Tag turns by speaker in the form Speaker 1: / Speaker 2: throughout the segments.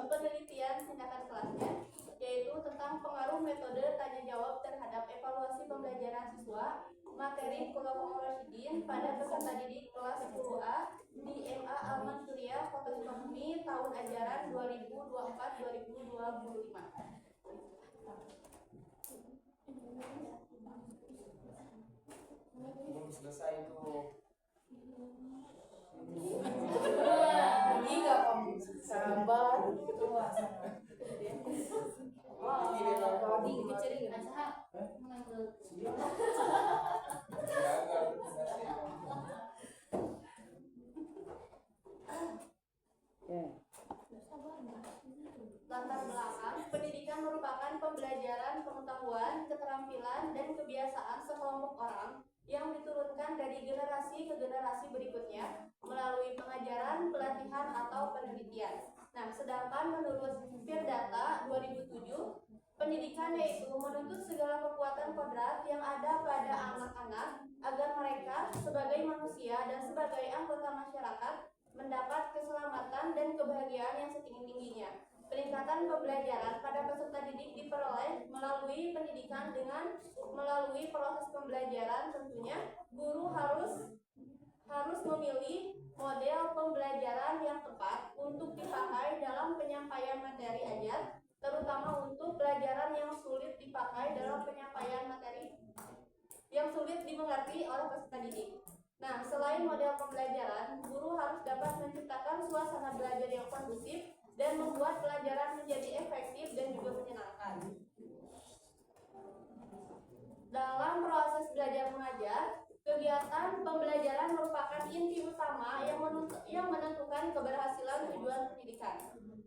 Speaker 1: penelitian tindakan kelasnya, yaitu tentang pengaruh metode tanya jawab terhadap evaluasi pembelajaran siswa materi Khulafaur Rasyidin pada peserta didik kelas 10A di MA Al-Mansuriyah Kota Sukabumi tahun ajaran 2024-2025.
Speaker 2: Belum selesai itu.
Speaker 3: Enggak kamu sabar. Tadi bicara
Speaker 1: Asaha mengambil latar belakang pendidikan merupakan pembelajaran pengetahuan, keterampilan, dan kebiasaan sekelompok orang yang diturunkan dari generasi ke generasi berikutnya melalui pengajaran, pelatihan, atau penelitian. Nah, sedangkan menurut Firdata 2007, pendidikan yaitu menuntut segala kekuatan kodrat yang ada pada anak-anak agar mereka sebagai manusia dan sebagai anggota masyarakat mendapat keselamatan dan kebahagiaan yang setinggi-tingginya. Peningkatan pembelajaran pada peserta didik diperoleh melalui pendidikan dengan melalui proses pembelajaran. Tentunya guru harus memilih model pembelajaran yang tepat untuk dipakai dalam penyampaian materi ajar, terutama untuk pelajaran yang sulit dipakai dalam penyampaian materi yang sulit dimengerti oleh peserta didik. Nah, selain model pembelajaran, guru harus dapat menciptakan suasana belajar yang kondusif dan membuat pelajaran menjadi efektif dan juga menyenangkan. Dalam proses belajar mengajar, kegiatan pembelajaran merupakan inti utama yang menentukan keberhasilan tujuan pendidikan.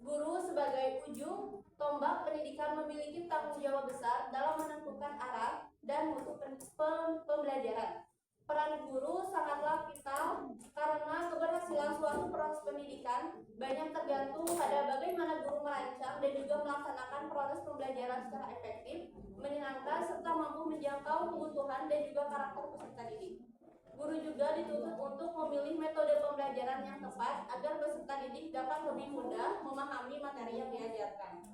Speaker 1: Guru sebagai ujung tombak pendidikan memiliki tanggung jawab besar dalam menentukan arah dan mutu pembelajaran. Peran guru sangatlah vital karena keberhasilan suatu proses pendidikan banyak tergantung pada bagaimana guru merancang dan juga melaksanakan proses pembelajaran secara efektif, menyenangkan, serta mampu menjangkau kebutuhan dan juga karakter peserta didik. Guru juga dituntut untuk memilih metode pembelajaran yang tepat agar peserta didik dapat lebih mudah memahami materi yang diajarkan.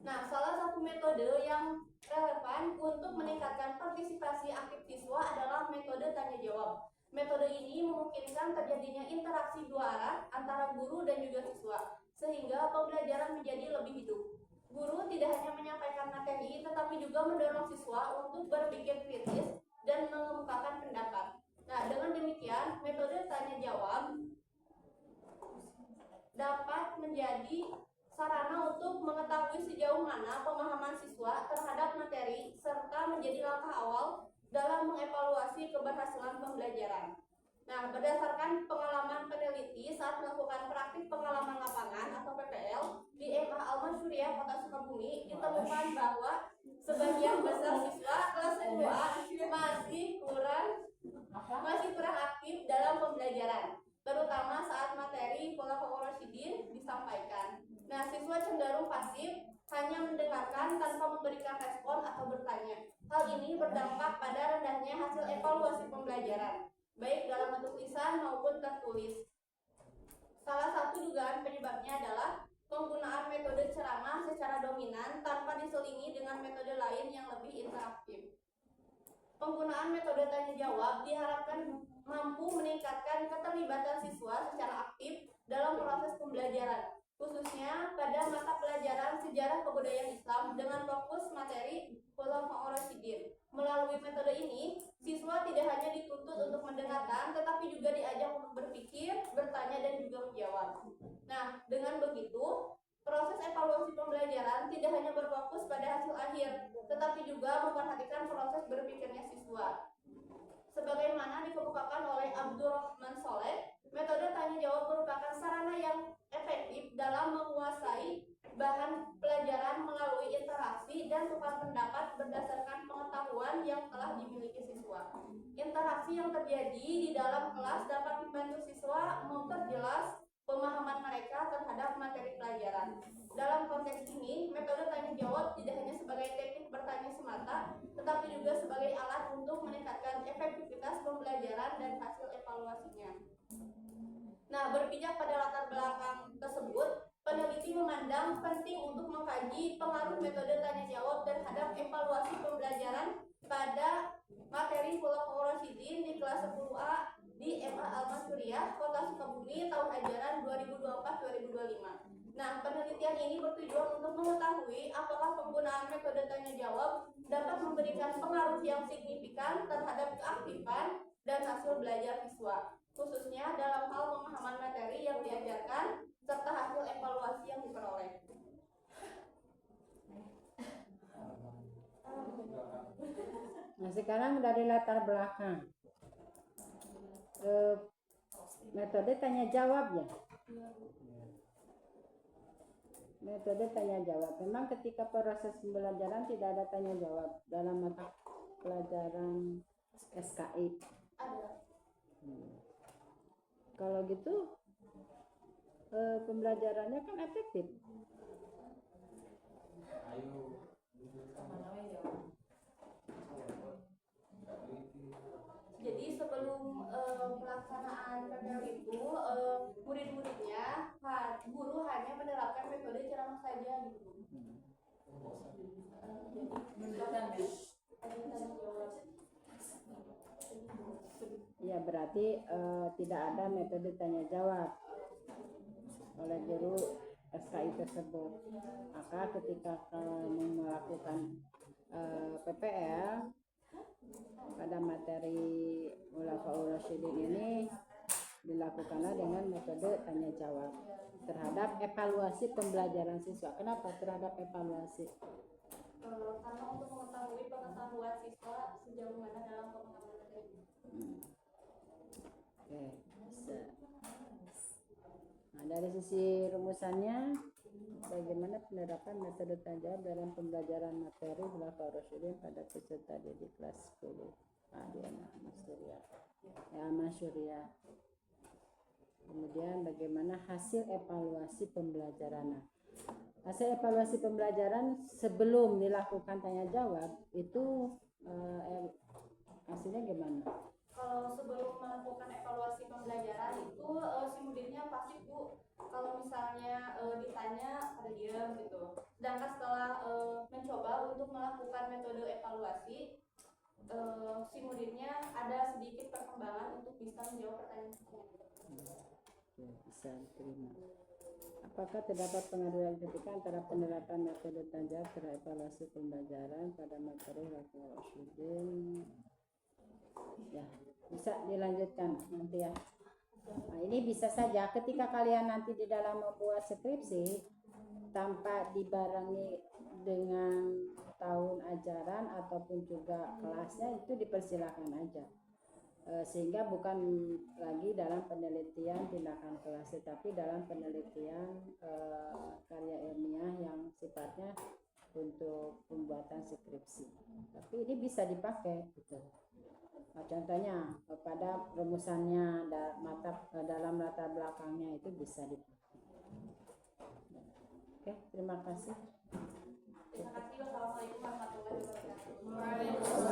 Speaker 1: Nah, salah satu metode yang relevan untuk meningkatkan partisipasi aktif siswa adalah metode tanya jawab. Metode ini memungkinkan terjadinya interaksi dua arah antara guru dan juga siswa, sehingga pembelajaran menjadi lebih hidup. Guru tidak hanya menyampaikan materi, tetapi juga mendorong siswa untuk berpikir kritis dan mengemukakan pendapat. Nah, dengan demikian, metode tanya jawab dapat menjadi sarana untuk mengetahui sejauh mana pemahaman siswa terhadap materi serta menjadi langkah awal dalam mengevaluasi keberhasilan pembelajaran. Nah, berdasarkan pengalaman peneliti saat melakukan praktik pengalaman lapangan atau PPL di MA Al-Mansuriyah Kota Sukabumi, ditemukan bahwa sebagian besar siswa kelas 2A masih kurang aktif dalam pembelajaran, terutama saat materi Khulafaur Rasyidin disampaikan. Nah, siswa cenderung pasif, hanya mendengarkan tanpa memberikan respon atau bertanya. Hal ini berdampak pada rendahnya hasil evaluasi pembelajaran, baik dalam bentuk lisan maupun tertulis. Salah satu dugaan penyebabnya adalah penggunaan metode ceramah secara dominan tanpa diselingi dengan metode lain yang lebih interaktif. Penggunaan metode tanya jawab diharapkan mampu meningkatkan keterlibatan siswa secara aktif dalam proses pembelajaran, khususnya pada mata pelajaran sejarah kebudayaan Islam dengan fokus materi Khulafaur Rasyidin. Melalui metode ini, siswa tidak hanya dituntut untuk mendengarkan, tetapi juga diajak untuk berpikir, bertanya, dan juga menjawab. Nah, dengan begitu, proses evaluasi pembelajaran tidak hanya berfokus pada hasil akhir, tetapi juga memperhatikan proses berpikirnya siswa. Sebagaimana dikemukakan oleh Abdurrahman Soleh, metode tanya jawab merupakan sarana yang efektif dalam menguasai bahan pelajaran melalui interaksi dan tukar pendapat berdasarkan pengetahuan yang telah dimiliki siswa. Interaksi yang terjadi di dalam kelas dapat membantu siswa memperjelas pemahaman mereka terhadap materi pelajaran. Dalam konteks ini, metode tanya jawab tidak hanya sebagai teknik bertanya semata, tetapi juga sebagai alat untuk meningkatkan efektivitas pembelajaran dan hasil evaluasinya. Nah, Nah, berpijak pada latar belakang tersebut, peneliti memandang penting untuk mengkaji pengaruh metode tanya jawab terhadap evaluasi pembelajaran pada materi Khulafaur Rasyidin di kelas 10A di MA Al-Masyuriyah, Kota Sukabumi tahun ajaran 2024-2025. Nah, penelitian ini bertujuan untuk mengetahui apakah penggunaan metode tanya jawab dapat memberikan pengaruh yang signifikan terhadap keaktifan dan hasil belajar siswa, khususnya dalam hal pemahaman materi yang diajarkan serta hasil evaluasi yang diperoleh.
Speaker 2: Nah sekarang dari latar belakang metode tanya jawab ya. Metode tanya jawab. Memang ketika proses pembelajaran tidak ada tanya jawab dalam mata pelajaran SKI.
Speaker 1: Ada.
Speaker 2: Kalau gitu pembelajarannya kan efektif.
Speaker 1: Jadi sebelum pelaksanaan PPL itu murid-muridnya guru hanya menerapkan metode ceramah saja gitu.
Speaker 2: Ya berarti tidak ada metode tanya jawab oleh guru SKI tersebut. Maka ketika kamu melakukan PPL pada materi Khulafaur Rasyidin ini, dilakukanlah dengan metode tanya jawab terhadap evaluasi pembelajaran siswa. Kenapa terhadap evaluasi?
Speaker 1: Karena untuk mengetahui pengetahuan siswa sejauh mana dalam pemahaman materi.
Speaker 2: Oke, bisa. Nah, dari sisi rumusannya, bagaimana penerapan metode tanya jawab dalam pembelajaran materi Khulafaur Rasyidin pada peserta didik kelas 10 di Al-Masyuriyah. Kemudian bagaimana hasil evaluasi pembelajaran. Nah, hasil evaluasi pembelajaran sebelum dilakukan tanya jawab itu hasilnya gimana?
Speaker 1: Kalau sebelum melakukan evaluasi pembelajaran itu si muridnya pasti Bu, kalau misalnya ditanya pada diam gitu. Sedangkan setelah mencoba untuk melakukan metode evaluasi, si muridnya ada sedikit perkembangan untuk bisa menjawab pertanyaan.
Speaker 2: Bisa diterima. Apakah terdapat pengaruh yang signifikan antara penerapan metode tanya jawab terhadap evaluasi pembelajaran pada materi Khulafaur Rasyidin? Ya, bisa dilanjutkan nanti ya. Nah, ini bisa saja ketika kalian nanti di dalam membuat skripsi tanpa dibarengi dengan tahun ajaran ataupun juga kelasnya, itu dipersilakan aja. Sehingga bukan lagi dalam penelitian tindakan kelas, tapi dalam penelitian karya ilmiah yang sifatnya untuk pembuatan skripsi. Tapi ini bisa dipakai gitu. Nah, contohnya pada rumusannya dalam latar belakangnya itu bisa dipakai. Oke, terima kasih.
Speaker 1: Terima kasih. Wassalamualaikum warahmatullahi wabarakatuh.